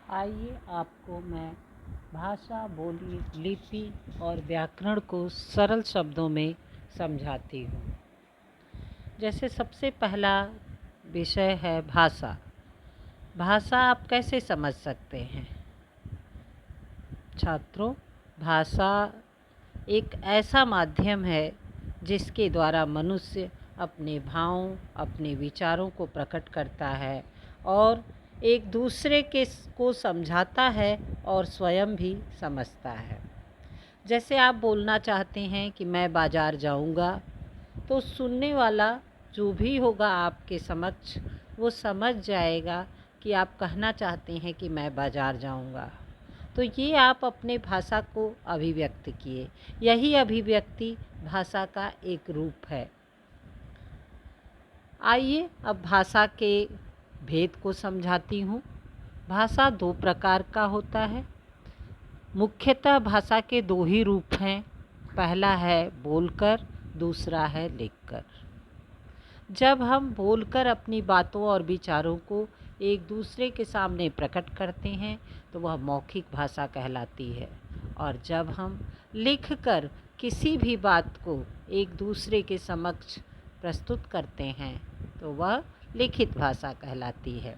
आइए आपको मैं भाषा, बोली, लिपि और व्याकरण को सरल शब्दों में समझाती हूँ। जैसे सबसे पहला विषय है भाषा। भाषा आप कैसे समझ सकते हैं छात्रों? भाषा एक ऐसा माध्यम है जिसके द्वारा मनुष्य अपने भावों, अपने विचारों को प्रकट करता है और एक दूसरे को समझाता है और स्वयं भी समझता है। जैसे आप बोलना चाहते हैं कि मैं बाज़ार जाऊंगा, तो सुनने वाला जो भी होगा आपके समक्ष वो समझ जाएगा कि आप कहना चाहते हैं कि मैं बाज़ार जाऊंगा। तो ये आप अपने भाषा को अभिव्यक्त किए। यही अभिव्यक्ति भाषा का एक रूप है। आइए अब भाषा के भेद को समझाती हूँ। भाषा दो प्रकार का होता है। मुख्यतः भाषा के दो ही रूप हैं। पहला है बोलकर, दूसरा है लिखकर। जब हम बोलकर अपनी बातों और विचारों को एक दूसरे के सामने प्रकट करते हैं तो वह मौखिक भाषा कहलाती है, और जब हम लिखकर किसी भी बात को एक दूसरे के समक्ष प्रस्तुत करते हैं तो वह लिखित भाषा कहलाती है।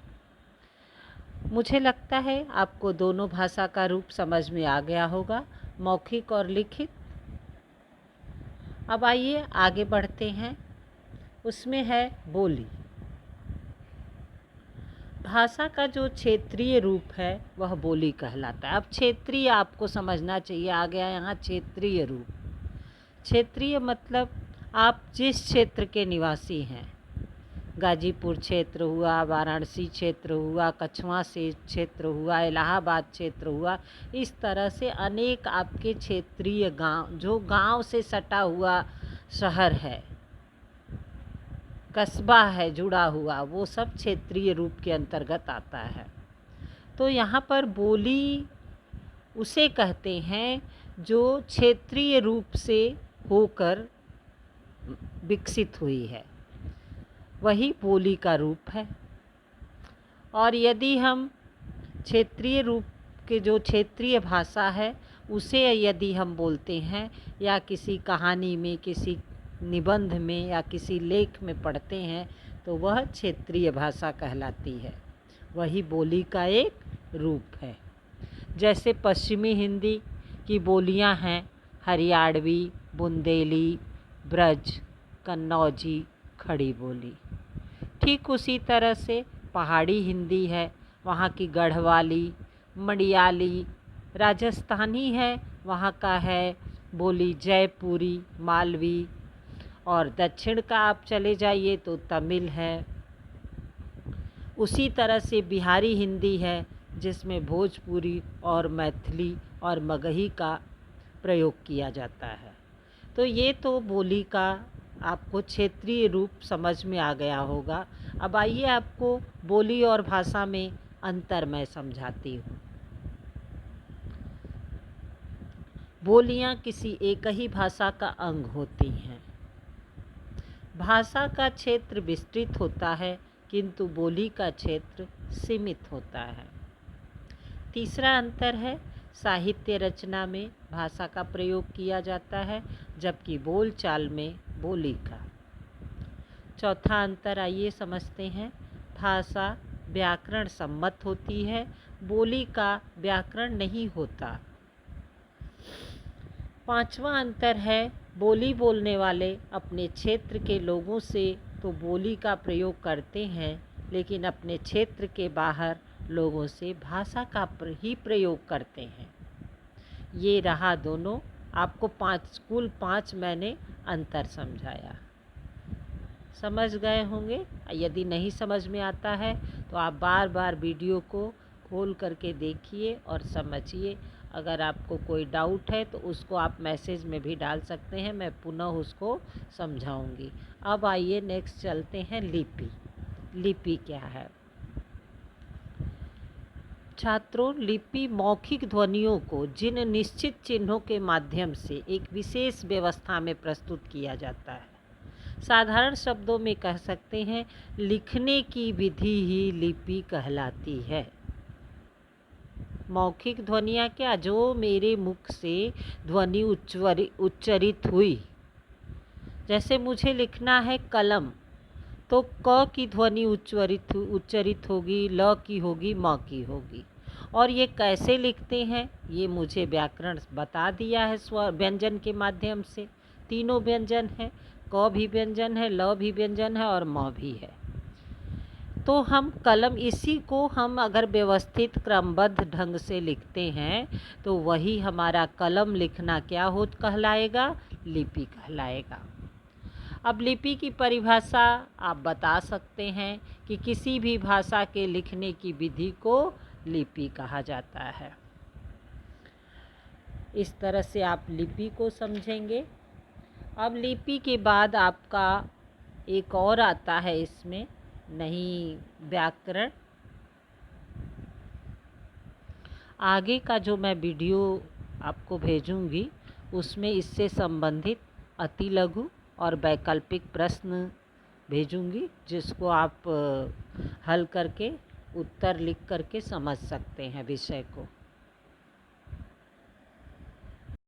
मुझे लगता है आपको दोनों भाषा का रूप समझ में आ गया होगा, मौखिक और लिखित। अब आइए आगे बढ़ते हैं। उसमें है बोली। भाषा का जो क्षेत्रीय रूप है वह बोली कहलाता है। अब क्षेत्रीय आपको समझना चाहिए, आ गया यहाँ क्षेत्रीय रूप। क्षेत्रीय मतलब आप जिस क्षेत्र के निवासी हैं। गाजीपुर क्षेत्र हुआ, वाराणसी क्षेत्र हुआ, कछवा से क्षेत्र हुआ, इलाहाबाद क्षेत्र हुआ, इस तरह से अनेक आपके क्षेत्रीय गांव, जो गांव से सटा हुआ शहर है, कस्बा है जुड़ा हुआ, वो सब क्षेत्रीय रूप के अंतर्गत आता है। तो यहाँ पर बोली उसे कहते हैं जो क्षेत्रीय रूप से होकर विकसित हुई है, वही बोली का रूप है। और यदि हम क्षेत्रीय रूप के जो क्षेत्रीय भाषा है उसे यदि हम बोलते हैं या किसी कहानी में, किसी निबंध में या किसी लेख में पढ़ते हैं तो वह क्षेत्रीय भाषा कहलाती है, वही बोली का एक रूप है। जैसे पश्चिमी हिंदी की बोलियां हैं हरियाणवी, बुंदेली, ब्रज, कन्नौजी, खड़ी बोली। ठीक उसी तरह से पहाड़ी हिंदी है, वहाँ की गढ़वाली, मडियाली। राजस्थानी है, वहाँ का है बोली जयपुरी, मालवी। और दक्षिण का आप चले जाइए तो तमिल है। उसी तरह से बिहारी हिंदी है जिसमें भोजपुरी और मैथिली और मगही का प्रयोग किया जाता है। तो ये तो बोली का आपको क्षेत्रीय रूप समझ में आ गया होगा। अब आइए आपको बोली और भाषा में अंतर मैं समझाती हूँ। बोलियाँ किसी एक ही भाषा का अंग होती हैं। भाषा का क्षेत्र विस्तृत होता है किंतु बोली का क्षेत्र सीमित होता है। तीसरा अंतर है साहित्य रचना में भाषा का प्रयोग किया जाता है, जबकि बोलचाल में बोली का। चौथा अंतर आइए समझते हैं। भाषा व्याकरण सम्मत होती है, बोली का व्याकरण नहीं होता। पांचवा अंतर है बोली बोलने वाले अपने क्षेत्र के लोगों से तो बोली का प्रयोग करते हैं, लेकिन अपने क्षेत्र के बाहर लोगों से भाषा का ही प्रयोग करते हैं। ये रहा दोनों, आपको कुल पाँच मैंने अंतर समझाया। समझ गए होंगे। यदि नहीं समझ में आता है तो आप बार बार वीडियो को खोल करके देखिए और समझिए। अगर आपको कोई डाउट है तो उसको आप मैसेज में भी डाल सकते हैं, मैं पुनः उसको समझाऊंगी। अब आइए नेक्स्ट चलते हैं लिपि। लिपि क्या है छात्रों? लिपि मौखिक ध्वनियों को जिन निश्चित चिन्हों के माध्यम से एक विशेष व्यवस्था में प्रस्तुत किया जाता है, साधारण शब्दों में कह सकते हैं लिखने की विधि ही लिपि कहलाती है। मौखिक ध्वनियाँ क्या, जो मेरे मुख से ध्वनि उच्चरित हुई। जैसे मुझे लिखना है कलम, तो क की ध्वनि उच्चरित होगी, ल की होगी, म की होगी। और ये कैसे लिखते हैं ये मुझे व्याकरण बता दिया है स्वर व्यंजन के माध्यम से। तीनों व्यंजन है, क भी व्यंजन है, ल भी व्यंजन है और म भी है। तो हम कलम, इसी को हम अगर व्यवस्थित क्रमबद्ध ढंग से लिखते हैं तो वही हमारा कलम लिखना क्या हो कहलाएगा, लिपि कहलाएगा। अब लिपि की परिभाषा आप बता सकते हैं कि किसी भी भाषा के लिखने की विधि को लिपि कहा जाता है। इस तरह से आप लिपि को समझेंगे। अब लिपि के बाद आपका एक और आता है इसमें नहीं व्याकरण। आगे का जो मैं वीडियो आपको भेजूंगी उसमें इससे संबंधित अति लघु और वैकल्पिक प्रश्न भेजूंगी, जिसको आप हल करके उत्तर लिख करके समझ सकते हैं विषय को।